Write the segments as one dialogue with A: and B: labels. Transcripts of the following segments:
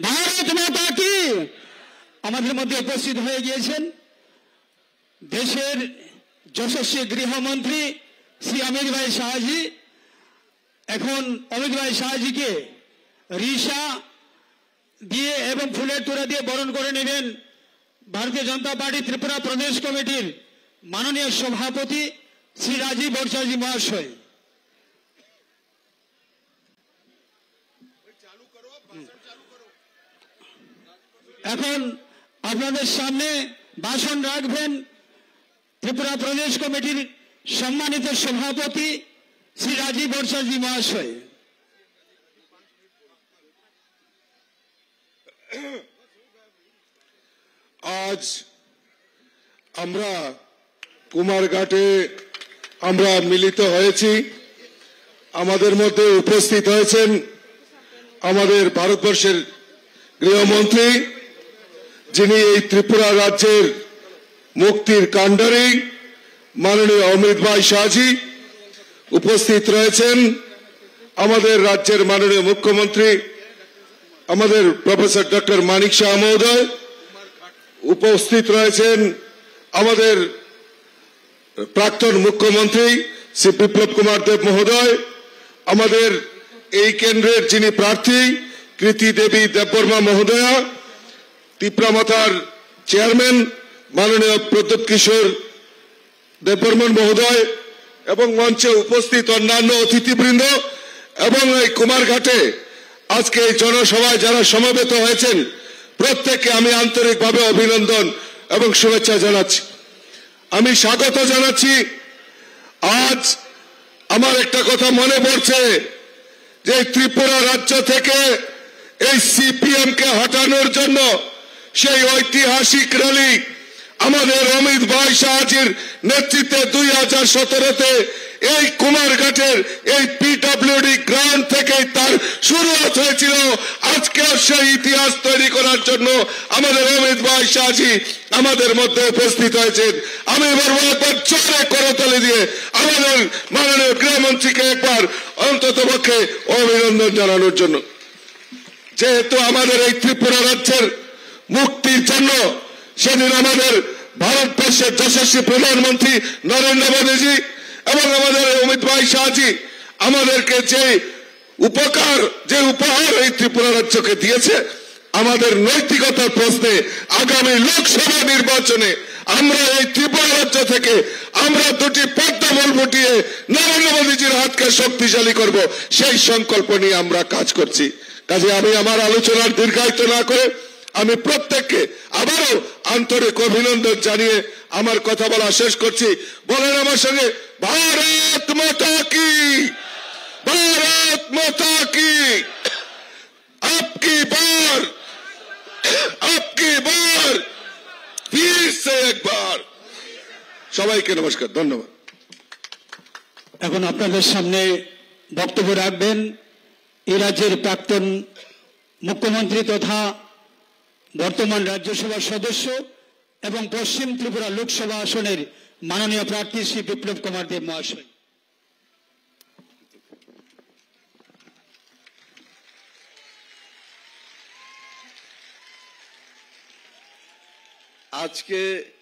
A: ভারত মাতা কি আমাদের মধ্যে উপস্থিত হয়ে গিয়েছেন দেশের যশস্বী গৃহমন্ত্রী শ্রী অমিত ভাই শাহজি। এখন অমিত ভাই শাহজিকে রিসা দিয়ে এবং ফুলের তোড়া দিয়ে বরণ করে নেবেন ভারতীয় জনতা পার্টি ত্রিপুরা প্রদেশ কমিটির মাননীয় সভাপতি শ্রী রাজীব বর্ষাজি মহাশয়। এখন আপনাদের সামনে ভাষণ রাখবেন ত্রিপুরা প্রদেশ কমিটির সম্মানিত সভাপতি শ্রী রাজীব বর্ষাজি মহাশয়।
B: আজ আমরা কুমারঘাটে আমরা মিলিত হয়েছি। আমাদের মধ্যে উপস্থিত হয়েছেন আমাদের ভারতবর্ষের গৃহমন্ত্রী, যিনি এই ত্রিপুরা রাজ্যের মুক্তির কাণ্ডারী মাননীয় অমিত ভাই শাহজি। উপস্থিত রয়েছেন আমাদের রাজ্যের মাননীয় মুখ্যমন্ত্রী আমাদের প্রফেসর ডক্টর মানিক শাহ মহোদয়। উপস্থিত রয়েছেন আমাদের প্রাক্তন মুখ্যমন্ত্রী শ্রী বিপ্লব কুমার দেব মহোদয়, আমাদের এই কেন্দ্রের যিনি প্রার্থী কৃতি দেবী দেববর্মা মহোদয়া, তিপ্রামাতার চেয়ারম্যান মাননীয় প্রদ্যোৎ কিশোর দেববর্মন মহোদয় এবং মঞ্চে উপস্থিত অন্যান্য অতিথিবৃন্দ এবং এই কুমারঘাটে আজকে এই জনসভায় যারা সমবেত হয়েছেন প্রত্যেককে আমি আন্তরিকভাবে অভিনন্দন এবং শুভেচ্ছা জানাচ্ছি। আমি স্বাগত জানাচ্ছি। আজ আমার একটা কথা মনে পড়ছে যে ত্রিপুরা রাজ্য থেকে এই সিপিএম কে হটানোর জন্য সেই ঐতিহাসিক র্যালি আমাদের অমিত ভাই শাহজির নেতৃত্বে 2017-তে এই কুমারঘাটের এই পিডব্লিউডি গ্রাউন্ড থেকে তার শুরুয়াত হয়েছিল। আজকে সেই ইতিহাস তৈরি করার জন্য আমাদের অমিত ভাই শাহজি আমাদের মধ্যে উপস্থিত হয়েছেন। আমি বলবো একবার জোরে করতালি দিয়ে আমাদের মাননীয় গৃহমন্ত্রীকে একবার অন্তত পক্ষে অভিনন্দন জানানোর জন্য। যেহেতু আমাদের এই ত্রিপুরা রাজ্যের মুক্তির জন্য সেদিন আমাদের ভারতবর্ষের যশস্বী প্রধানমন্ত্রী নরেন্দ্র মোদীজি এবং আমাদের অমিত ভাই শাহজি আমাদেরকে যে উপহার এই ত্রিপুরা রাজ্যকে দিয়েছে, আমাদের নৈতিকতার প্রশ্নে আগামী লোকসভা নির্বাচনে আমরা এই ত্রিপুরা রাজ্য থেকে আমরা দুটি পদ্মমূল ফুটিয়ে নরেন্দ্র মোদীজির হাতকে শক্তিশালী করব, সেই সংকল্প নিয়ে আমরা কাজ করছি। কাজে আমি আমার আলোচনার দীর্ঘায়িত না করে আমি প্রত্যেককে আবারও আন্তরিক অভিনন্দন জানিয়ে আমার কথা বলা শেষ করছি। বলেন আমার সঙ্গে, ভারত মাতা কি, ভারত মাতা কি, আপকি বার ফির সে একবার। সবাইকে নমস্কার, ধন্যবাদ।
A: এখন আপনাদের সামনে বক্তব্য রাখবেন এই রাজ্যের প্রাক্তন মুখ্যমন্ত্রী তথা বর্তমান রাজ্যসভার সদস্য এবং পশ্চিম ত্রিপুরা লোকসভা আসনের মাননীয় প্রার্থী শ্রী বিপ্লব কুমার দেব মহাশয়।
C: আজকে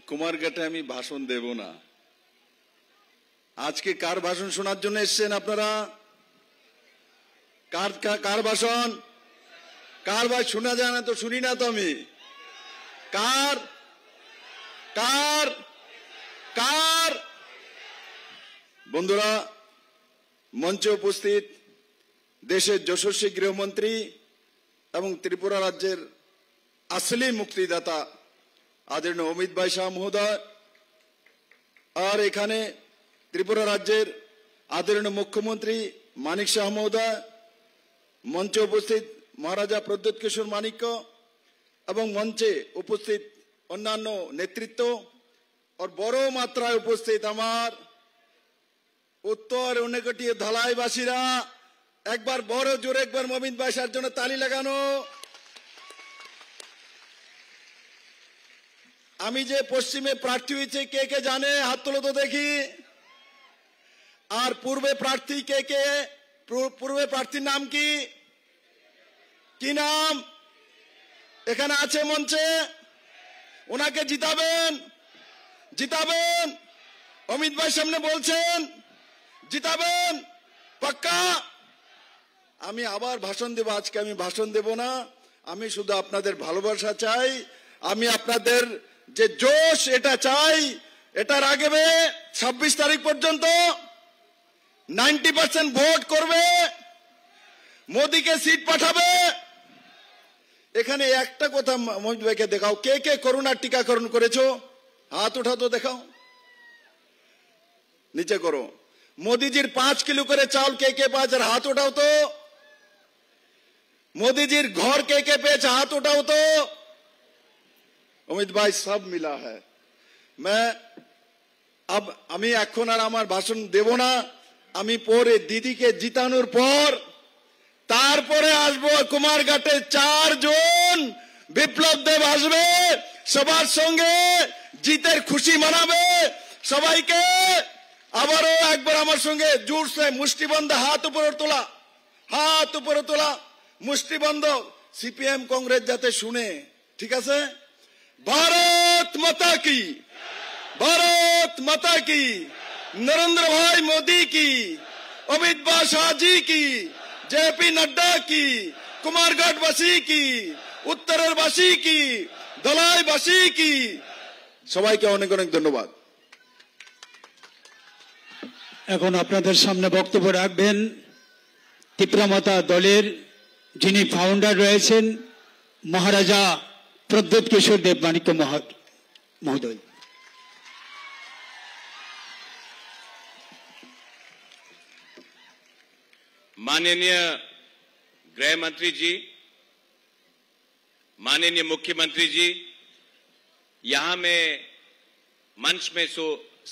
C: কুমারঘাটে আমি ভাষণ দেব না। আজকে কার ভাষণ শোনার জন্য এসেছেন আপনারা? কার ভাষণ? কার ভাই শোনা যায় না তো? শুনি না তো আমি। কার কার কার বন্ধুরা, মঞ্চে উপস্থিত দেশের যশস্বী গৃহমন্ত্রী এবং ত্রিপুরা রাজ্যের আসলি মুক্তিদাতা আদরণীয় অমিত ভাই শাহ মহোদয়, আর এখানে ত্রিপুরা রাজ্যের আদরণীয় মুখ্যমন্ত্রী মানিক শাহ মহোদয়, মঞ্চে উপস্থিত মহারাজা প্রদ্যোৎ কিশোর মানিক্য এবং মঞ্চে উপস্থিত অন্যান্য নেতৃত্ব और বড় মাত্রায় উপস্থিত আমার উত্তর উনকটিয়া ধলাইবাসীরা, একবার বড় জোরে একবার অমিত ভাই শাহর জন্য তালি লাগানো। আমি যে পশ্চিমে প্রার্থী হয়েছে কে কে জানে? হাত তোলো তো দেখি। আর পূর্বে প্রার্থী কে কে? পূর্বে প্রার্থীর নাম কি? কি নাম? এখানে আছে মঞ্চে, ওনাকে জিতাবেন, জিতাবেন। অমিত ভাই সামনে বলছেন জিতাবেন, পাক্কা? আমি আবার ভাষণ দেব, আজকে আমি ভাষণ দেব না, আমি শুধু আপনাদের ভালোবাসা চাই, আমি আপনাদের যে জোশ এটা চাই। এটার আগে 26 তারিখ পর্যন্ত 90% ভোট করবে, মোদীকে সিট পাঠাবে। এখানে একটা কথা মঞ্জু ভাইকে দেখাও, কে কে করোনার টিকাকরণ করেছো? হাত উঠা তো দেখাও, নিচে করো। মোদীজির 5 কিলো করে চাল কে কে পাচ্ছে? হাত উঠাও তো। मोदी घर के पेच हाथ उठाओ तो। অমিত ভাই সব মিলা হ্যায়। আমি এখন আর আমার ভাষণ দেব না, আমি পরে দিদিকে জিতানোর পর তারপরে আসবো। কুমারঘাটে 4 জন বিপ্লব দেব আসবে, সবার সঙ্গে জিতের খুশি মানাবে। সবাইকে আবারও একবার আমার সঙ্গে জোরসে মুষ্টিবন্ধ হাত উপরে তোলা, হাত উপরে তোলা, মুষ্টিবন্ধ। সিপিএম কংগ্রেস যাতে শুনে, ঠিক আছে? भारत माता की, भारत माता की, नरेंद्र भाई मोदी की, अमित शाह जी की, जेपी नड्डा की, कुमारघाट वासी की, उत्तरेर वासी की, धलाई वासी की, সবাইকে অনেক অনেক ধন্যবাদ।
A: এখন আপনাদের সামনে বক্তব্য রাখবেন তিপ্রামাতা দলের যিনি ফাউন্ডার রয়েছেন মহারাজা प्रद्योत किशोर देव माणिक्य महोदय।
D: माननीय गृह मंत्री जी, माननीय मुख्यमंत्री जी, यहां में मंच में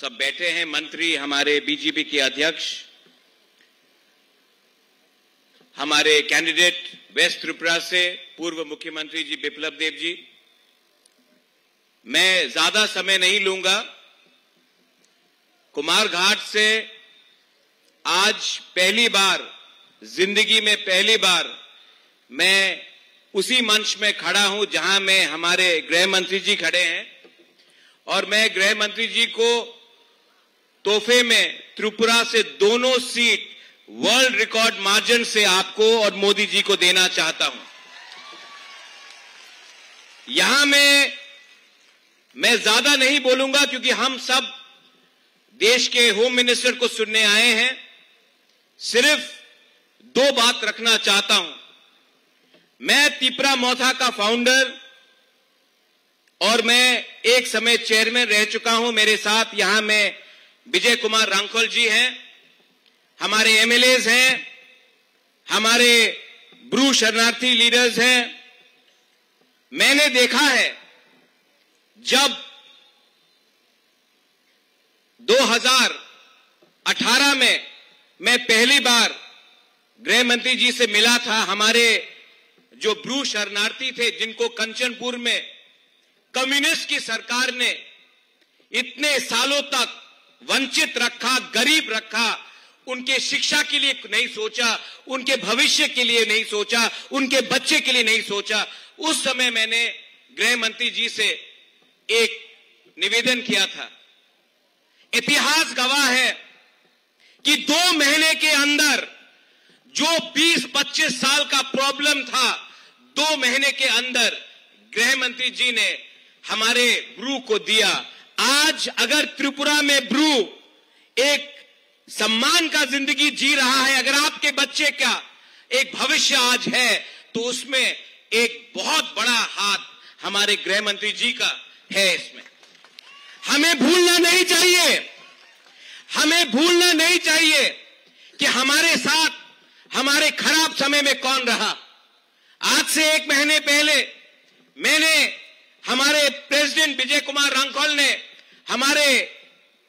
D: सब बैठे हैं, मंत्री, हमारे बीजेपी के अध्यक्ष, हमारे कैंडिडेट वेस्ट त्रिपुरा से पूर्व मुख्यमंत्री जी बिप्लब देव जी। मैं ज्यादा समय नहीं लूंगा। कुमारघाट से आज पहली बार, जिंदगी में पहली बार मैं उसी मंच में खड़ा हूं जहां में हमारे गृह मंत्री जी खड़े हैं, और मैं गृह मंत्री जी को तोहफे में त्रिपुरा से दोनों सीट वर्ल्ड रिकॉर्ड मार्जिन से आपको और मोदी जी को देना चाहता हूं। यहां मैं ज्यादा नहीं बोलूंगा क्योंकि हम सब देश के होम मिनिस्टर को सुनने आए हैं। सिर्फ 2 बात रखना चाहता हूं। मैं तिप्रा मोथा का फाउंडर और मैं एक समय चेयरमैन रह चुका हूं। मेरे साथ यहां में विजय कुमार रांखल जी हैं, हमारे एमएलएज हैं, हमारे ब्रू शरणार्थी लीडर्स हैं। मैंने देखा है जब 2018 में मैं पहली बार गृह मंत्री जी से मिला था, हमारे जो ब्रू शरणार्थी थे जिनको कंचनपुर में कम्युनिस्ट की सरकार ने इतने सालों तक वंचित रखा, गरीब रखा, उनके शिक्षा के लिए नहीं सोचा, उनके भविष्य के लिए नहीं सोचा, उनके बच्चे के लिए नहीं सोचा। उस समय मैंने गृह मंत्री जी से एक निवेदन किया था। इतिहास गवाह है कि 2 महीने के अंदर जो 20-25 साल का प्रॉब्लम था, 2 महीने के अंदर गृह मंत्री जी ने हमारे ब्रू को दिया। आज अगर त्रिपुरा में ब्रू एक सम्मान का जिंदगी जी रहा है, अगर आपके बच्चे का एक भविष्य आज है, तो उसमें एक बहुत बड़ा हाथ हमारे गृह मंत्री जी का है। इसमें हमें भूलना नहीं चाहिए, हमें भूलना नहीं चाहिए कि हमारे साथ हमारे खराब समय में कौन रहा। आज से 1 महीने पहले मैंने, हमारे प्रेसिडेंट विजय कुमार रांखल ने, हमारे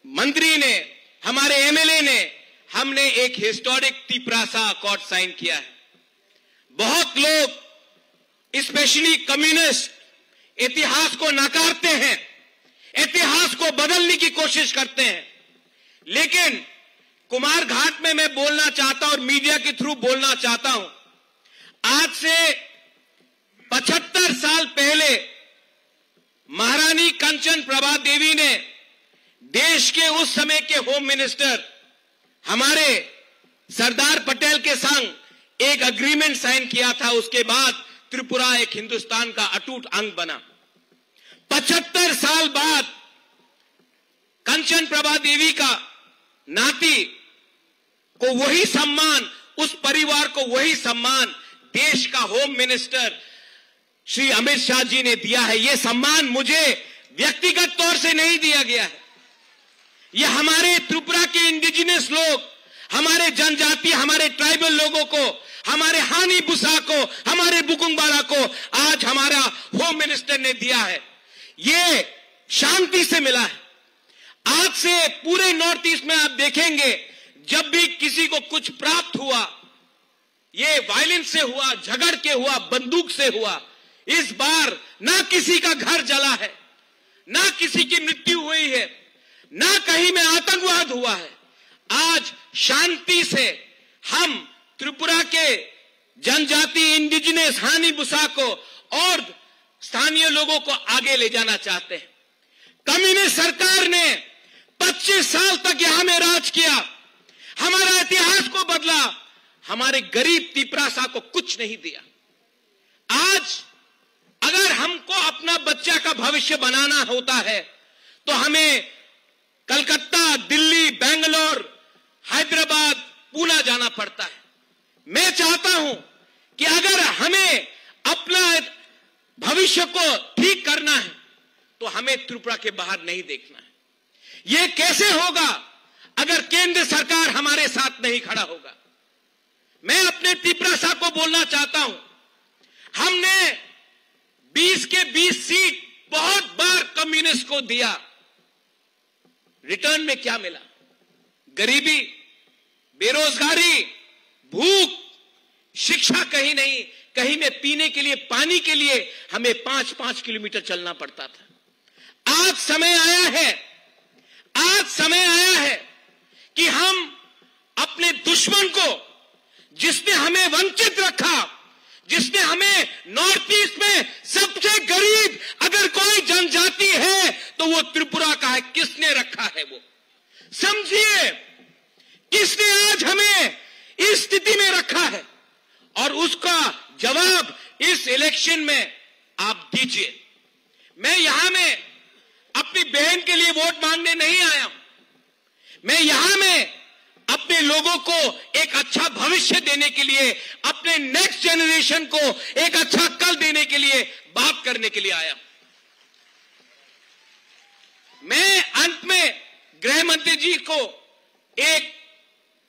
D: मंत्री ने, हमारे एमएलए ने, हमने एक हिस्टोरिक तिप्रासा अकॉर्ड साइन किया है। बहुत लोग स्पेशली कम्युनिस्ट इतिहास को नकारते हैं, इतिहास को बदलने की कोशिश करते हैं, लेकिन कुमारघाट में मैं बोलना चाहता हूं और मीडिया के थ्रू बोलना चाहता हूं। आज से 75 साल पहले महारानी कंचन प्रभा देवी ने देश के उस समय के होम मिनिस्टर हमारे सरदार पटेल के संग एक एग्रीमेंट साइन किया था। उसके बाद त्रिपुरा एक हिंदुस्तान का अटूट अंग बना। 75 साल बाद कंचन प्रभा देवी का नाती को वही सम्मान, उस परिवार को वही सम्मान देश का होम मिनिस्टर श्री अमित शाह जी ने दिया है। यह सम्मान मुझे व्यक्तिगत तौर से नहीं दिया गया है, यह हमारे त्रिपुरा के इंडिजिनस लोग, हमारे जनजाति, हमारे ट्राइबल लोगों को, हमारे हानी बुसा को, हमारे बुकुंगबारा को आज हमारा होम मिनिस्टर ने दिया है। यह शांति से मिला है। आज से पूरे नॉर्थ ईस्ट में आप देखेंगे जब भी किसी को कुछ प्राप्त हुआ, ये वायलेंस से हुआ, झगड़ के हुआ, बंदूक से हुआ। इस बार ना किसी का घर जला है, ना किसी की मृत्यु हुई है, ना कहीं में आतंकवाद हुआ है। आज शांति से हम त्रिपुरा के जनजाति, इंडिजिनस, हानी बुसा को और स्थानीय लोगों को आगे ले जाना चाहते हैं। कम्युनिस्ट सरकार ने 25 साल तक यहां में राज किया, हमारा इतिहास को बदला, हमारे गरीब तिपरासा को कुछ नहीं दिया। आज अगर हमको अपना बच्चा का भविष्य बनाना होता है तो हमें कलकत्ता, दिल्ली, बेंगलोर, हैदराबाद, पूना जाना पड़ता है। मैं चाहता हूं कि अगर हमें अपना भविष्य को ठीक करना है तो हमें त्रिपुरा के बाहर नहीं देखना है। यह कैसे होगा अगर केंद्र सरकार हमारे साथ नहीं खड़ा होगा। मैं अपने तिपरासा को बोलना चाहता हूं, हमने 20 के 20 सीट बहुत बार कम्युनिस्ट को दिया, रिटर्न में क्या मिला? गरीबी, बेरोजगारी, भूख, शिक्षा कहीं नहीं, कहीं में पीने के लिए, पानी के लिए हमें 5-5 किलोमीटर चलना पड़ता था। आज समय आया है कि हम अपने दुश्मन को, जिसने हमें वंचित रखा, जिसने हमें नॉर्थ ईस्ट में सबसे गरीब अगर कोई जनजाति है तो वो त्रिपुरा का है। किसने रखा है वो समझिए, किसने आज हमें इस स्थिति में रखा है और उसका जवाब इस इलेक्शन में आप दीजिए। मैं यहां में अपनी बहन के लिए वोट मांगने नहीं आया हूं, मैं यहां में अपने लोगों को एक अच्छा भविष्य देने के लिए, अपने नेक्स्ट जनरेशन को एक अच्छा कल देने के लिए बात करने के लिए आया। मैं अंत में गृह मंत्री जी को एक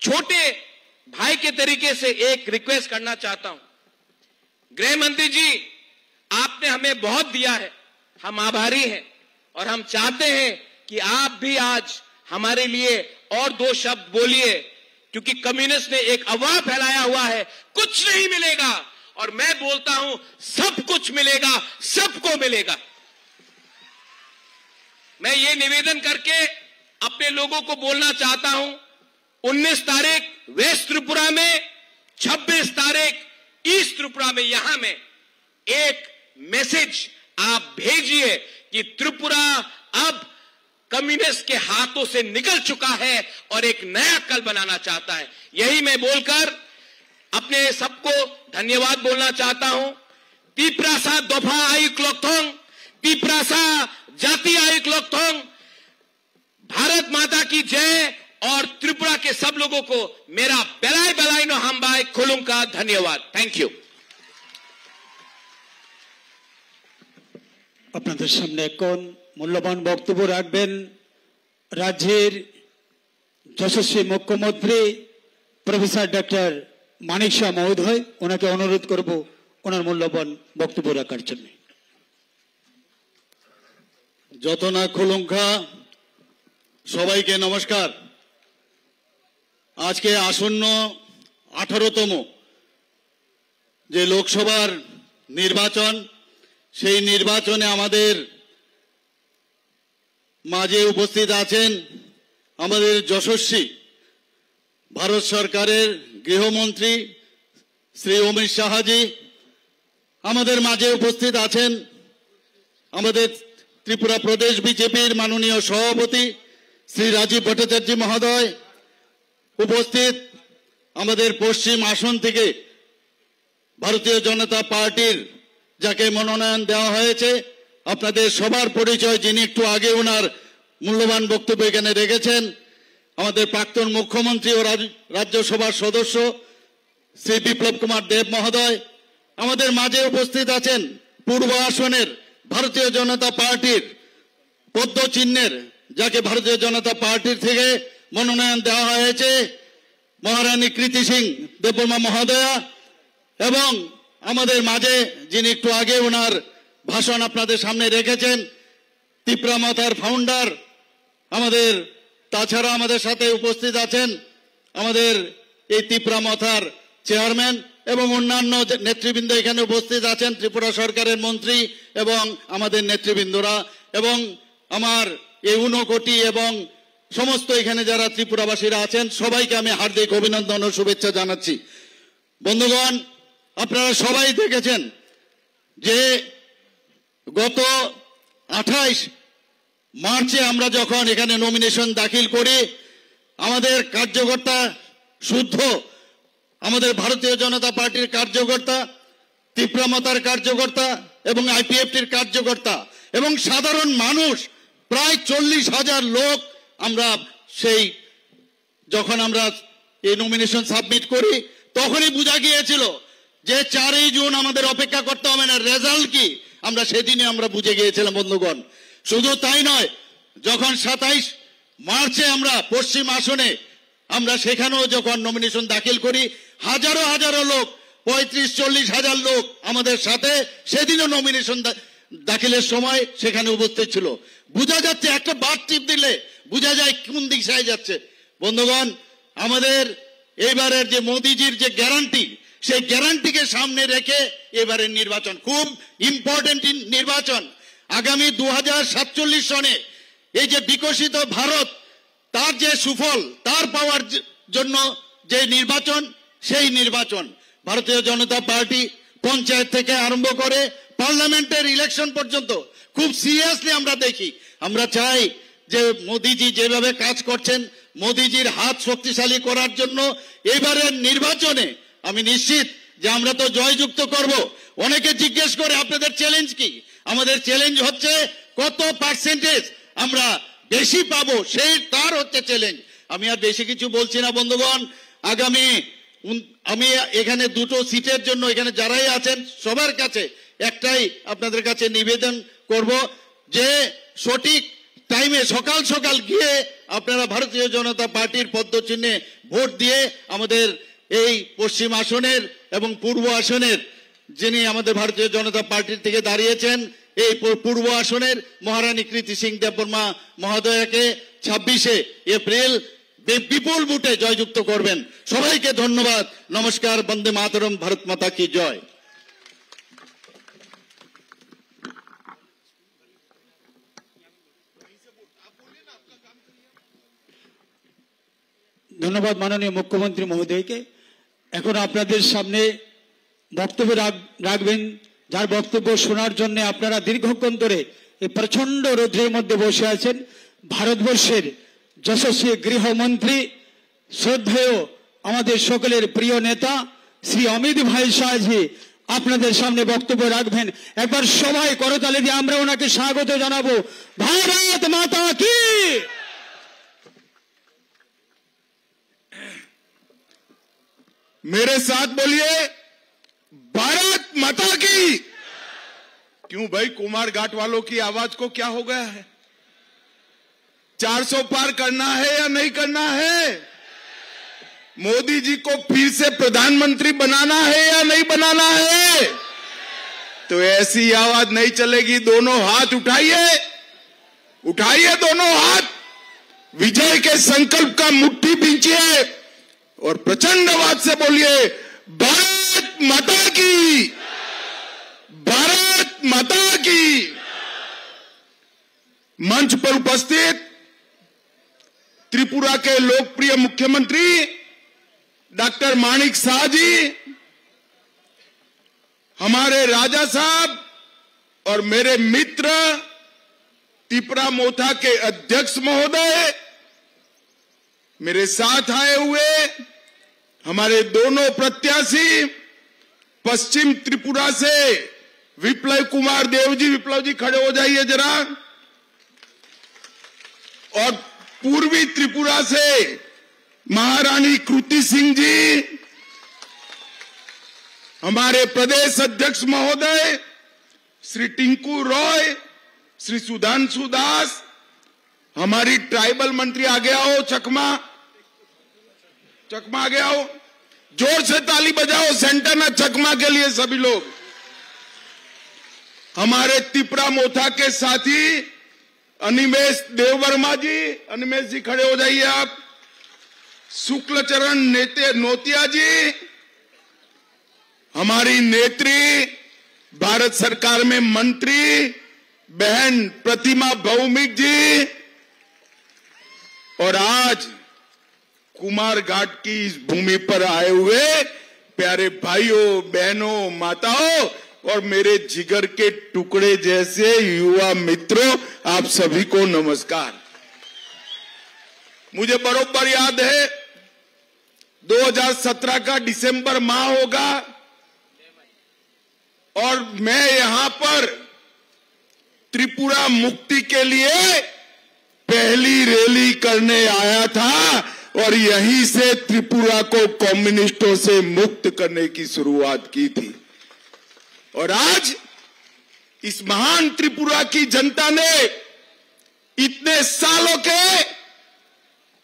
D: छोटे भाई के तरीके से एक रिक्वेस्ट करना चाहता हूं। गृह मंत्री जी, आपने हमें बहुत दिया है, हम आभारी हैं और हम चाहते हैं कि आप भी आज हमारे लिए और 2 शब्द बोलिए, क्योंकि कम्युनिस्ट ने एक अफवाह फैलाया हुआ है कुछ नहीं मिलेगा, और मैं बोलता हूं सब कुछ मिलेगा, सबको मिलेगा। मैं ये निवेदन करके अपने लोगों को बोलना चाहता हूं, 19 तारीख वेस्ट त्रिपुरा में, 26 तारीख ईस्ट त्रिपुरा में, यहां में एक मैसेज आप भेजिए कि त्रिपुरा अब कम्युनिस्ट के हाथों से निकल चुका है और एक नया कल बनाना चाहता है। यही मैं बोलकर अपने सबको धन्यवाद बोलना चाहता हूं। तिपरासा दोफा आई क्लोकथोंग, तिपरासा जाति आई क्लोकथोंग, भारत माता की जय, और त्रिपुरा के सब लोगों को मेरा बेलाय बेलाय नो हामबाय खुलुंग का धन्यवाद। Thank you.
A: আপনাদের সামনে এখন মূল্যবান বক্তব্য রাখবেন রাজ্যের যশস্বী মুখ্যমন্ত্রী প্রফেসর ডক্টর মানিক শাহ মহোদয়। ওনাকে অনুরোধ করব ওনার মূল্যবান বক্তব্য রাখার জন্য।
E: যতনা খুলুঙ্খা সবাইকে নমস্কার। আজকে আসন্ন 18তম যে লোকসভার নির্বাচন, সেই নির্বাচনে আমাদের মাঝে উপস্থিত আছেন আমাদের যশস্বী ভারত সরকারের গৃহমন্ত্রী শ্রী অমিত শাহজি আমাদের মাঝে উপস্থিত আছেন। আমাদের ত্রিপুরা প্রদেশ বিজেপির মাননীয় সভাপতি শ্রী রাজীব ভট্টাচার্য মহোদয় উপস্থিত। আমাদের পশ্চিম আসন থেকে ভারতীয় জনতা পার্টির যাকে মনোনয়ন দেওয়া হয়েছে, আপনাদের সবার পরিচয়, যিনি একটু আগে ওনার মূল্যবান বক্তব্য এখানে রেখেছেন, আমাদের প্রাক্তন মুখ্যমন্ত্রী ও রাজ্যসভার সদস্য শ্রী বিপ্লব কুমার দেব মহোদয়। আমাদের মাঝে উপস্থিত আছেন পূর্ব আসনের ভারতীয় জনতা পার্টির পদ্ম চিহ্নের, যাকে ভারতীয় জনতা পার্টির থেকে মনোনয়ন দেওয়া হয়েছে, মহারানী কৃতি সিং দেববর্মা মহোদয়া। এবং আমাদের মাঝে যিনি একটু আগে ওনার ভাষণ আপনাদের সামনে রেখেছেন, ত্রিপুরা মাতার ফাউন্ডার, আমাদের তাছাড়া আমাদের সাথে উপস্থিত আছেন আমাদের এই ত্রিপুরা মাতার চেয়ারম্যান এবং অন্যান্য নেতৃবৃন্দ এখানে উপস্থিত আছেন, ত্রিপুরা সরকারের মন্ত্রী এবং আমাদের নেতৃবৃন্দরা, এবং আমার এই 59 কোটি এবং সমস্ত এখানে যারা ত্রিপুরাবাসীরা আছেন, সবাইকে আমি হার্দিক অভিনন্দন ও শুভেচ্ছা জানাচ্ছি। বন্ধুগণ, আপনারা সবাই দেখেছেন যে গত 28 মার্চে আমরা যখন এখানে নমিনেশন দাখিল করি, আমাদের কার্যকর্তা শুদ্ধ, আমাদের ভারতীয় জনতা পার্টির কার্যকর্তা, ত্রিপুরা মাতার কার্যকর্তা এবং আইপিএফটির কার্যকর্তা এবং সাধারণ মানুষ প্রায় 40,000 লোক আমরা সেই যখন আমরা এই নমিনেশন সাবমিট করি, তখনই বোঝা গিয়েছিল যে 4 জুন আমাদের অপেক্ষা করতে হবে না, রেজাল্ট কি আমরা সেদিনই আমরা বুঝে গিয়েছিলাম। বন্ধুগণ, শুধু তাই নয়, যখন 27 মার্চে আমরা পশ্চিম আসনে আমরা সেখানেও যখন নমিনেশন দাখিল করি, হাজারো হাজারো লোক, 35-40 হাজার লোক আমাদের সাথে সেদিনও নমিনেশন দাখিলের সময় সেখানে উপস্থিত ছিল। বোঝা যাচ্ছে, একটা বাট টিপ দিলে বোঝা যায় কোন দিশায় যাচ্ছে। বন্ধুগণ, আমাদের এবারের যে মোদিজির যে গ্যারান্টি, সেই গ্যারান্টিকে সামনে রেখে এবারের নির্বাচন খুব ইম্পর্টেন্ট নির্বাচন। আগামী 2047 সনে এই যে বিকশিত ভারত, তার যে সুফল তার পাওয়ার জন্য যে নির্বাচন, সেই নির্বাচন ভারতীয় জনতা পার্টি পঞ্চায়েত থেকে আরম্ভ করে পার্লামেন্টের ইলেকশন পর্যন্ত খুব সিরিয়াসলি আমরা দেখি। আমরা চাই যে মোদিজি যেভাবে কাজ করছেন, মোদিজির হাত শক্তিশালী করার জন্য এবারের নির্বাচনে আমি নিশ্চিত যে আমরা তো জয়যুক্ত করব। অনেকে জিজ্ঞেস করে আপনাদের চ্যালেঞ্জ কি? আমাদের চ্যালেঞ্জ হচ্ছে কত পার্সেন্টেজ আমরা বেশি পাবো, সেই তার হচ্ছে চ্যালেঞ্জ। আমি আর বেশি কিছু বলছি না। বন্ধুগণ, আগামী আমি এখানে 2টো সিটের জন্য এখানে যারাই আছেন সবার কাছে একটাই আপনাদের কাছে নিবেদন করব যে সঠিক টাইমে সকাল সকাল গিয়ে আপনারা ভারতীয় জনতা পার্টির পদ্ম চিহ্নে ভোট দিয়ে আমাদের এই পশ্চিম আসনের এবং পূর্ব আসনের যিনি আমাদের ভারতীয় জনতা পার্টির থেকে দাঁড়িয়েছেন, এই পূর্ব আসনের মহারানী কৃতি সিং দেববর্মা মহোদয়াকে 26শে এপ্রিল বিপুল ভোটে জয়যুক্ত করবেন। সবাইকে ধন্যবাদ। নমস্কার। বন্দে মাতরম। ভারত মাতা কি জয়।
A: ধন্যবাদ মাননীয় মুখ্যমন্ত্রী মহোদয়কে। এখন আপনাদের সামনে বক্তব্য রাখবেন, যার বক্তব্য শোনার জন্য আপনারা দীর্ঘক্ষণ ধরে এই প্রচন্ড রৌদ্রের মধ্যে বসে আছেন, ভারতবর্ষের যশস্বী গৃহমন্ত্রী, শ্রদ্ধেয় আমাদের সকলের প্রিয় নেতা শ্রী অমিত ভাই শাহজি আপনাদের সামনে বক্তব্য রাখবেন। একবার সবাই করতালি দিয়ে আমরা ওনাকে স্বাগত জানাবো। ভারত মাতা কি।
B: मेरे साथ बोलिए, भारत माता की। क्यों भाई, कुमार घाट वालों की आवाज को क्या हो गया है? 400 पार करना है या नहीं करना है? मोदी जी को फिर से प्रधानमंत्री बनाना है या नहीं बनाना है? तो ऐसी आवाज नहीं चलेगी। दोनों हाथ उठाइए, उठाइए दोनों हाथ, विजय के संकल्प का मुट्ठी बींचिए और प्रचंड आवाज से बोलिए, भारत माता की, भारत माता की। मंच पर उपस्थित त्रिपुरा के लोकप्रिय मुख्यमंत्री डॉक्टर माणिक शाह जी, हमारे राजा साहब और मेरे मित्र त्रिपुरा मोथा के अध्यक्ष महोदय, मेरे साथ आए हुए हमारे दोनों प्रत्याशी, पश्चिम त्रिपुरा से विप्लव कुमार देव जी, विप्लव जी खड़े हो जाइए जरा, और पूर्वी त्रिपुरा से महारानी कृति सिंह जी, हमारे प्रदेश अध्यक्ष महोदय श्री टिंकू रॉय, श्री सुधांशु दास, हमारी ट्राइबल मंत्री आगे आओ, चकमा आगे आओ, जोर से ताली बजाओ सेंटरना चकमा के लिए सभी लोग। हमारे त्रिपुरा मोथा के साथी अनिमेश देववर्मा जी, अनिमेश जी खड़े हो जाइए आप, शुक्लचरण नोतिया जी, हमारी नेत्री भारत सरकार में मंत्री बहन प्रतिमा भौमिक जी, और आज कुमार घाट की इस भूमि पर आए हुए प्यारे भाइयों, बहनों, माताओं और मेरे जिगर के टुकड़े जैसे युवा मित्रों, आप सभी को नमस्कार। मुझे बरोबर याद है 2017 का दिसंबर माह होगा और मैं यहां पर त्रिपुरा मुक्ति के लिए पहली रैली करने आया था और यहीं से त्रिपुरा को कम्युनिस्टों से मुक्त करने की शुरुआत की थी। और आज इस महान त्रिपुरा की जनता ने इतने सालों के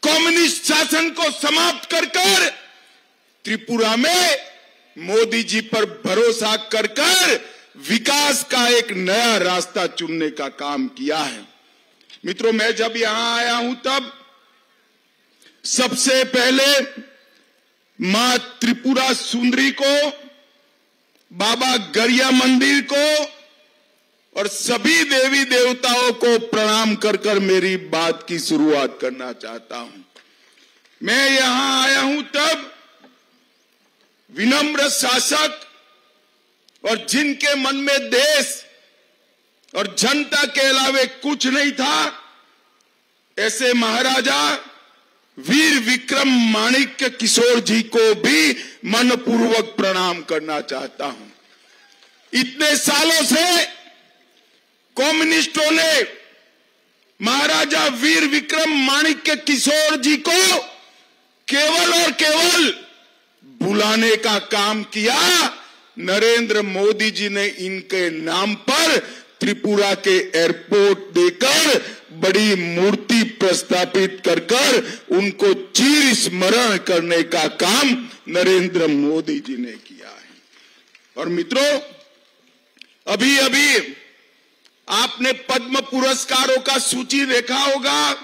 B: कम्युनिस्ट शासन को समाप्त कर त्रिपुरा में मोदी जी पर भरोसा कर विकास का एक नया रास्ता चुनने का काम किया है। मित्रों, मैं जब यहां आया हूं तब सबसे पहले मां त्रिपुरा सुंदरी को, बाबा गरिया मंदिर को और सभी देवी देवताओं को प्रणाम कर मेरी बात की शुरुआत करना चाहता हूं। मैं यहां आया हूं तब विनम्र शासक और जिनके मन में देश और जनता के अलावे कुछ नहीं था, ऐसे महाराजा वीर विक्रम माणिक्य किशोर जी को भी मनपूर्वक प्रणाम करना चाहता हूं। इतने सालों से कम्युनिस्टों ने महाराजा वीर विक्रम माणिक्य किशोर जी को केवल और केवल बुलाने का काम किया। नरेंद्र मोदी जी ने इनके नाम पर त्रिपुरा के एयरपोर्ट देकर बड़ी मूर्ति प्रस्थापित कर उनको चिर स्मरण करने का काम नरेंद्र मोदी जी ने किया है। और मित्रों, अभी अभी आपने पद्म पुरस्कारों का सूची देखा होगा।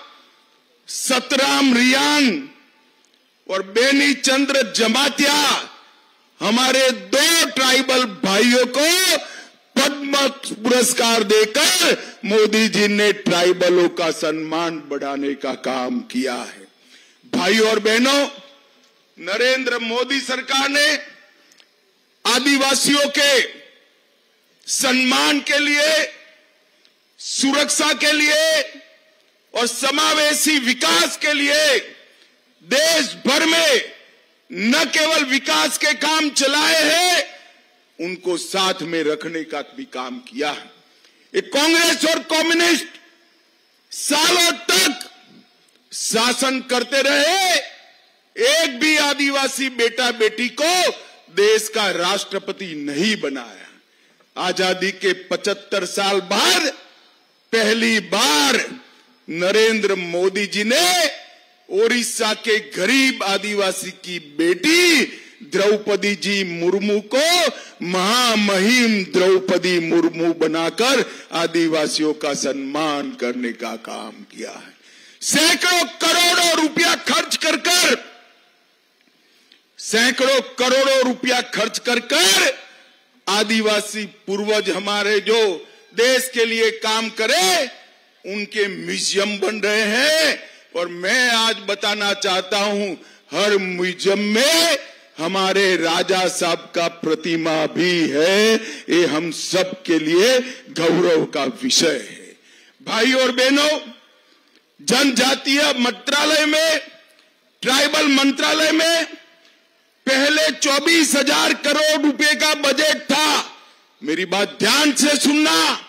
B: सतराम रियान और बेनी चंद्र जमातिया, हमारे 2 ट्राइबल भाइयों को पद्म पुरस्कार देकर मोदी जी ने ट्राइबलों का सम्मान बढ़ाने का काम किया है। भाइयों और बहनों, नरेंद्र मोदी सरकार ने आदिवासियों के सम्मान के लिए, सुरक्षा के लिए और समावेशी विकास के लिए देश भर में न केवल विकास के काम चलाए हैं, उनको साथ में रखने का भी काम किया है। ये कांग्रेस और कम्युनिस्ट सालों तक शासन करते रहे, एक भी आदिवासी बेटा बेटी को देश का राष्ट्रपति नहीं बनाया। आजादी के 75 साल बाद पहली बार नरेंद्र मोदी जी ने ओडिशा के गरीब आदिवासी की बेटी द्रौपदी जी मुर्मू को महामहिम द्रौपदी मुर्मू बनाकर आदिवासियों का सम्मान करने का काम किया है। सैकड़ों करोड़ों रुपया खर्च कर आदिवासी पूर्वज हमारे जो देश के लिए काम करे, उनके म्यूजियम बन रहे हैं। और मैं आज बताना चाहता हूं, हर म्यूजियम में हमारे राजा साहब का प्रतिमा भी है। ये हम सब के लिए गौरव का विषय है। भाई और बहनों, जनजातीय मंत्रालय में, ट्राइबल मंत्रालय में पहले 24,000 करोड़ रुपए का बजट था। मेरी बात ध्यान से सुनना,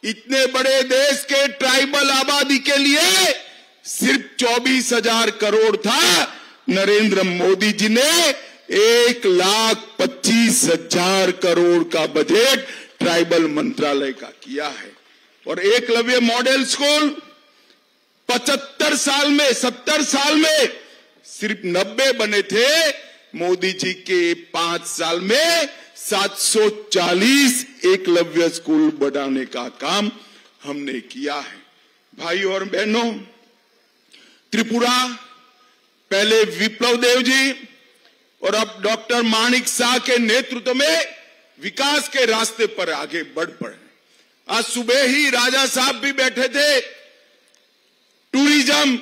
B: इतने बड़े देश के ट्राइबल आबादी के लिए सिर्फ 24,000 करोड़ था। नरेंद्र मोदी जी ने 1,25,000 करोड़ का बजट ट्राइबल मंत्रालय का किया है। और एकलव्य मॉडल स्कूल 75 साल में, 70 साल में सिर्फ 90 बने थे। मोदी जी के 5 साल में 740 एकलव्य स्कूल बनाने का काम हमने किया है। भाई और बहनों, त्रिपुरा पहले विप्लव देव जी और अब डॉक्टर माणिक शाह के नेतृत्व में विकास के रास्ते पर आगे बढ़ पड़े। आज सुबह ही राजा साहब भी बैठे थे। टूरिज्म,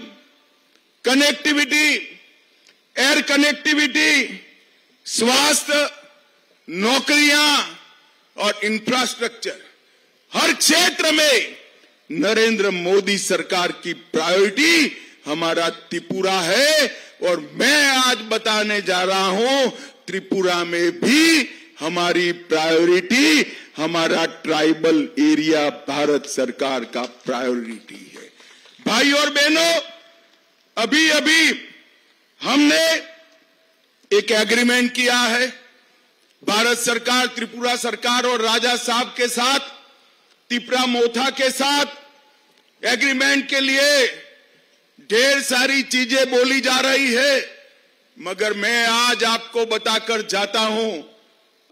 B: कनेक्टिविटी, एयर कनेक्टिविटी, स्वास्थ्य, नौकरियां और इंफ्रास्ट्रक्चर, हर क्षेत्र में नरेंद्र मोदी सरकार की प्रायोरिटी हमारा त्रिपुरा है। और मैं आज बताने जा रहा हूं, त्रिपुरा में भी हमारी प्रायोरिटी हमारा ट्राइबल एरिया भारत सरकार का प्रायोरिटी है। भाई और बहनों, अभी अभी हमने एक एग्रीमेंट किया है भारत सरकार, त्रिपुरा सरकार और राजा साहब के साथ, तिपरा मोथा के साथ। एग्रीमेंट के लिए ढेर सारी चीजें बोली जा रही है, मगर मैं आज आपको बताकर जाता हूं,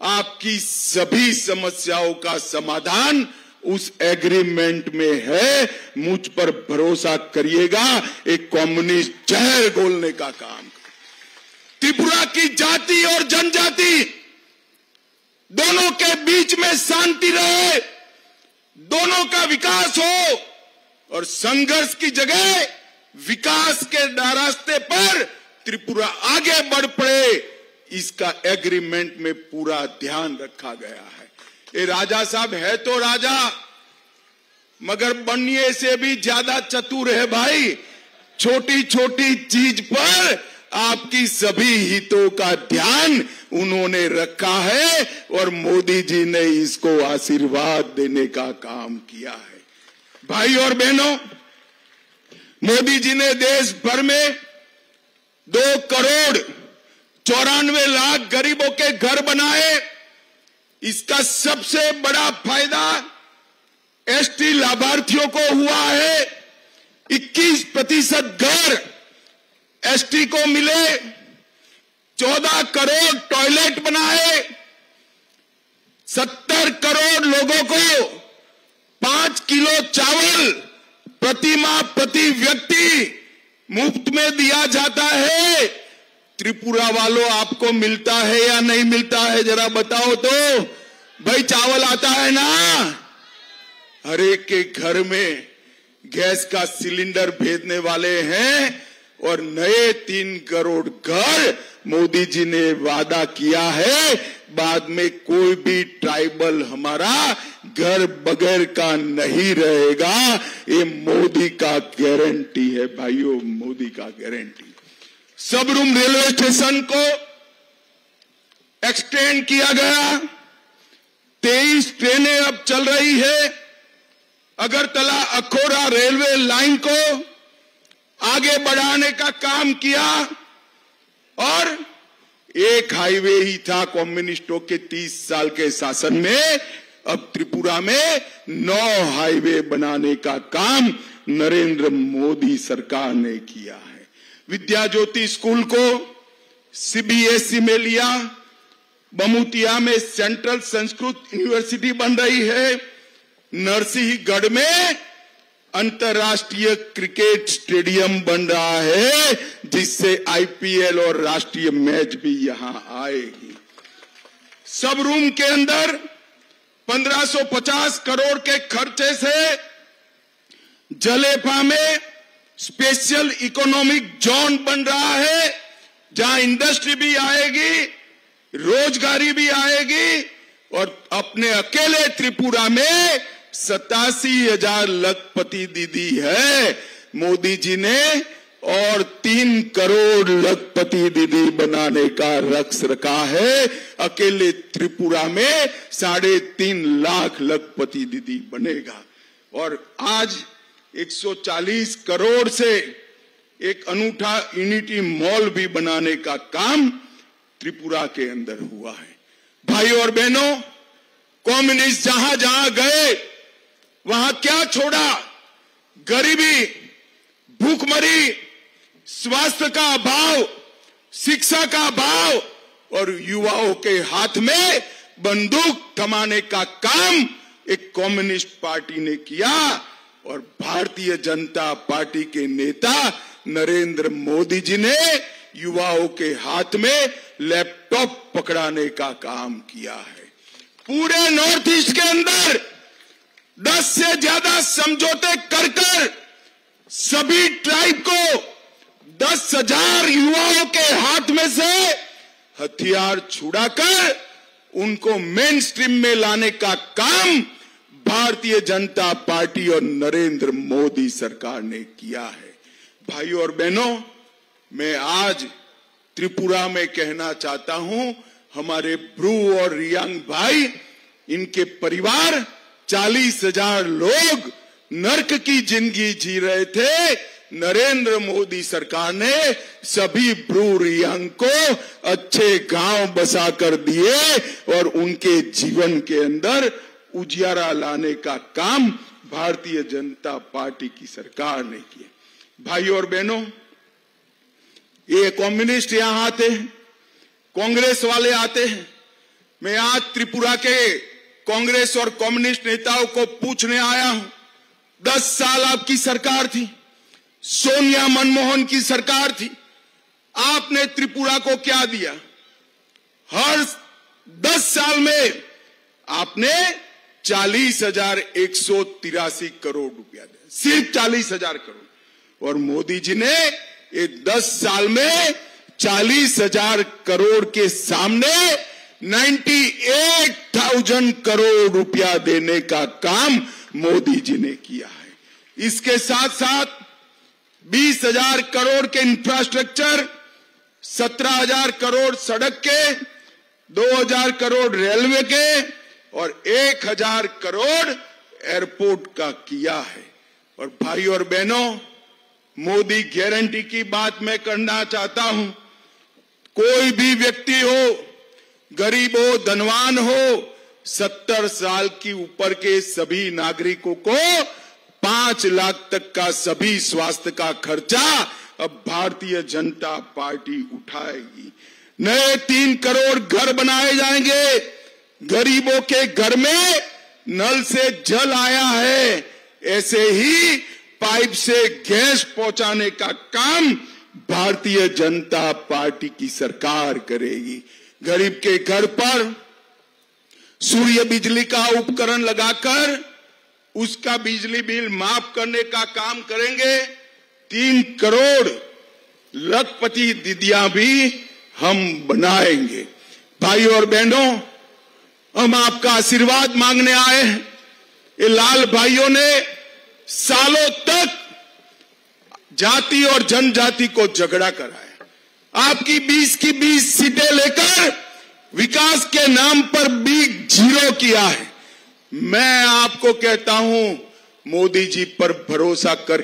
B: आपकी सभी समस्याओं का समाधान उस एग्रीमेंट में है। मुझ पर भरोसा करिएगा, एक कम्युनिस्ट जहर घोलने का काम। त्रिपुरा की जाति और जनजाति दोनों के बीच में शांति रहे, दोनों का विकास हो और संघर्ष की जगह विकास के रास्ते पर त्रिपुरा आगे बढ़ पड़े, इसका एग्रीमेंट में पूरा ध्यान रखा गया है। ये राजा साहब है तो राजा, मगर बनने से भी ज्यादा चतुर है भाई। छोटी छोटी चीज पर आपकी सभी हितों का ध्यान उन्होंने रखा है और मोदी जी ने इसको आशीर्वाद देने का काम किया है। भाई और बहनों, मोदी जी ने देश भर में 2,94,00,000 गरीबों के घर बनाए। इसका सबसे बड़ा फायदा एसटी लाभार्थियों को हुआ है। 21% घर एसटी को मिले, 14 करोड़ टॉयलेट बनाए, 70 करोड़ लोगों को 5 किलो चावल प्रति माह प्रति व्यक्ति मुफ्त में दिया जाता है। त्रिपुरा वालों, आपको मिलता है या नहीं मिलता है, जरा बताओ तो। भाई चावल आता है ना? हर एक के घर में गैस का सिलेंडर भेजने वाले हैं और नए 3 करोड़ घर मोदी जी ने वादा किया है। बाद में कोई भी ट्राइबल हमारा घर बगैर का नहीं रहेगा। ये मोदी का गारंटी है भाइयों, मोदी का गारंटी। सबरूम रेलवे स्टेशन को एक्सटेंड किया गया, 23 ट्रेनें अब चल रही है। अगरतला अखौरा रेलवे लाइन को आगे बढ़ाने का काम किया और एक हाईवे ही था कम्युनिस्टों के 30 साल के शासन में। अब त्रिपुरा में 9 हाईवे बनाने का काम नरेंद्र मोदी सरकार ने किया है। विद्या ज्योति स्कूल को सीबीएसई में लिया। बमुतिया में सेंट्रल संस्कृत यूनिवर्सिटी बन रही है। नरसिंहगढ़ में अंतर्राष्ट्रीय क्रिकेट स्टेडियम बन रहा है, जिससे आईपीएल और राष्ट्रीय मैच भी यहां आएगी। सब रूम के अंदर 1550 करोड़ के खर्चे से जलेफा में स्पेशल इकोनॉमिक जोन बन रहा है। जहां इंडस्ट्री भी आएगी, रोजगारी भी आएगी, और अपने अकेले त्रिपुरा में 87,000 लखपति दीदी है मोदी जी ने, और 3 करोड़ लखपति दीदी बनाने का लक्ष्य रखा है। अकेले त्रिपुरा में 3.5 लाख लखपति दीदी बनेगा। और आज 140 करोड़ से एक अनूठा यूनिटी मॉल भी बनाने का काम त्रिपुरा के अंदर हुआ है। भाई और बहनों, कम्युनिस्ट जहां जहां गए वहां क्या छोड़ा? गरीबी, भूखमरी, स्वास्थ्य का अभाव, शिक्षा का अभाव, और युवाओं के हाथ में बंदूक थमाने का काम एक कम्युनिस्ट पार्टी ने किया। और भारतीय जनता पार्टी के नेता नरेंद्र मोदी जी ने युवाओं के हाथ में लैपटॉप पकड़ाने का काम किया है। पूरे नॉर्थ ईस्ट के अंदर 10 से ज्यादा समझौते कर सभी ट्राइब को 10,000 युवाओं के हाथ में से हथियार छुड़ाकर उनको मेन स्ट्रीम में लाने का काम भारतीय जनता पार्टी और नरेंद्र मोदी सरकार ने किया है। भाइयों और बहनों, मैं आज त्रिपुरा में कहना चाहता हूं, हमारे ब्रू और रियांग भाई, इनके परिवार 40,000 लोग नर्क की जिंदगी जी रहे थे। नरेंद्र मोदी सरकार ने सभी ब्रू रियांग को अच्छे गांव बसा कर दिए और उनके जीवन के अंदर उजियारा लाने का काम भारतीय जनता पार्टी की सरकार ने किया। भाइयों और बहनों, ये कम्युनिस्ट यहां आते हैं, कांग्रेस वाले आते हैं। मैं आज त्रिपुरा के कांग्रेस और कम्युनिस्ट नेताओं को पूछने आया हूं, 10 साल आपकी सरकार थी, सोनिया मनमोहन की सरकार थी, आपने त्रिपुरा को क्या दिया? हर 10 साल में आपने 40,183 करोड़ रुपया दिया, सिर्फ 40,000 करोड़। और मोदी जी ने ये 10 साल में 40,000 करोड़ के सामने 98,000 करोड़ रुपया देने का काम मोदी जी ने किया है। इसके साथ साथ 20,000 करोड़ के इंफ्रास्ट्रक्चर, 17,000 करोड़ सड़क के, 2,000 करोड़ रेलवे के और 1,000 करोड़ एयरपोर्ट का किया है। और भाई और बहनों, मोदी गारंटी की बात मैं करना चाहता हूं। कोई भी व्यक्ति हो, गरीब हो, धनवान हो, 70 साल की ऊपर के सभी नागरिकों को 5 लाख तक का सभी स्वास्थ्य का खर्चा अब भारतीय जनता पार्टी उठाएगी। नए 3 करोड़ घर बनाए जाएंगे। गरीबों के घर में नल से जल आया है, ऐसे ही पाइप से गैस पहुंचाने का काम भारतीय जनता पार्टी की सरकार करेगी। गरीब के घर पर सूर्य बिजली का उपकरण लगाकर उसका बिजली बिल माफ करने का काम करेंगे। 3 करोड़ लखपति दीदियां भी हम बनाएंगे। भाइयों और बहनों, हम आपका आशीर्वाद मांगने आए हैं। ये लाल भाइयों ने सालों तक जाति और जनजाति को झगड़ा कराया। आपकी 20 की 20 सीटें लेकर विकास के नाम पर बिग जीरो किया है। मैं आपको कहता हूं, मोदी जी पर भरोसा कर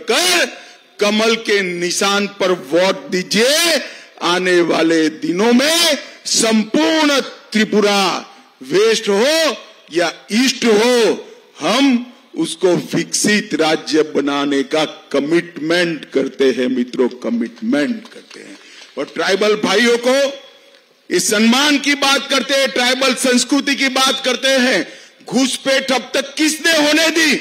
B: कमल के निशान पर वोट दीजिए। आने वाले दिनों में संपूर्ण त्रिपुरा, वेस्ट हो या ईस्ट हो, हम उसको विकसित राज्य बनाने का कमिटमेंट करते हैं मित्रों, कमिटमेंट करते हैं। और ट्राइबल भाइयों को इस सम्मान की बात करते हैं, ट्राइबल संस्कृति की बात करते हैं। घुसपैठ अब तक किसने होने दी?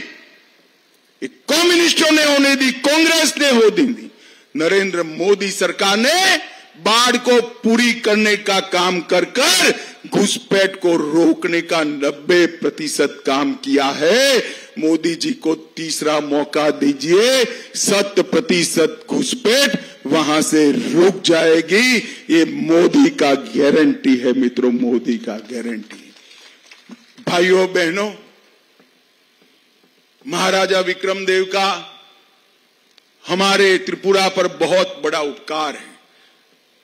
B: कम्युनिस्टों ने होने दी, कांग्रेस ने होने दी। नरेंद्र मोदी सरकार ने बाढ़ को पूरी करने का काम कर कर घुसपैठ को रोकने का 90% काम किया है। मोदी जी को तीसरा मौका दीजिए, 100% घुसपैठ वहां से रुक जाएगी। ये मोदी का गारंटी है मित्रों, मोदी का गारंटी। भाइयों बहनों, महाराजा विक्रमदेव का हमारे त्रिपुरा पर बहुत बड़ा उपकार है।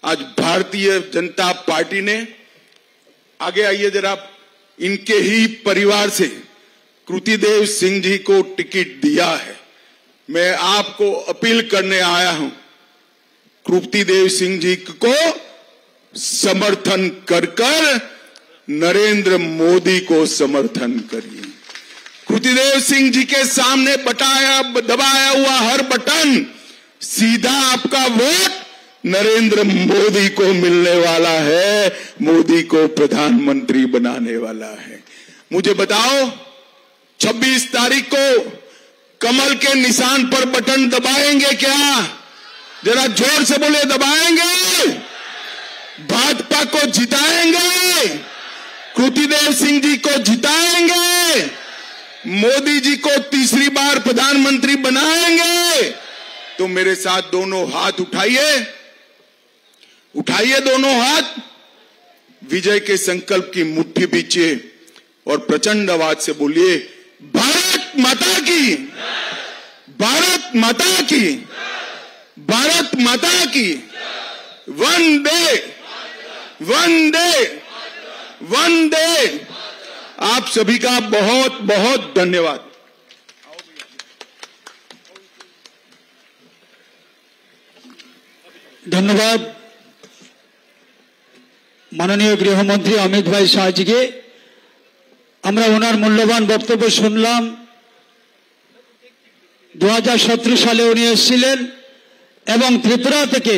B: आज भारतीय जनता पार्टी ने, आगे आइए जरा, इनके ही परिवार से कृतिदेव सिंह जी को टिकट दिया है। मैं आपको अपील करने आया हूं, कृतिदेव सिंह जी को समर्थन कर कर नरेंद्र मोदी को समर्थन करिए। कृतिदेव सिंह जी के सामने दबाया हुआ हर बटन सीधा आपका वोट नरेंद्र मोदी को मिलने वाला है, मोदी को प्रधानमंत्री बनाने वाला है। मुझे बताओ, 26 तारीख को कमल के निशान पर बटन दबाएंगे क्या? जरा जोर से बोले, दबाएंगे? भाजपा को जिताएंगे? कृतिदेव सिंह जी को जिताएंगे? मोदी जी को तीसरी बार प्रधानमंत्री बनाएंगे? तो मेरे साथ दोनों हाथ उठाइए, उठाइए दोनों हाथ, विजय के संकल्प की मुट्ठी बीचिए और प्रचंड आवाज से बोलिए, भारत माता की, भारत माता की, भारत माता की। वंदे वंदे वंदे। आप सभी का बहुत बहुत धन्यवाद।
A: धन्यवाद माननीय गृहमंत्री अमित भाई शाह जी के। আমরা ওনার মূল্যবান বক্তব্য শুনলাম। 2017 সালে উনি এসেছিলেন এবং ত্রিপুরা থেকে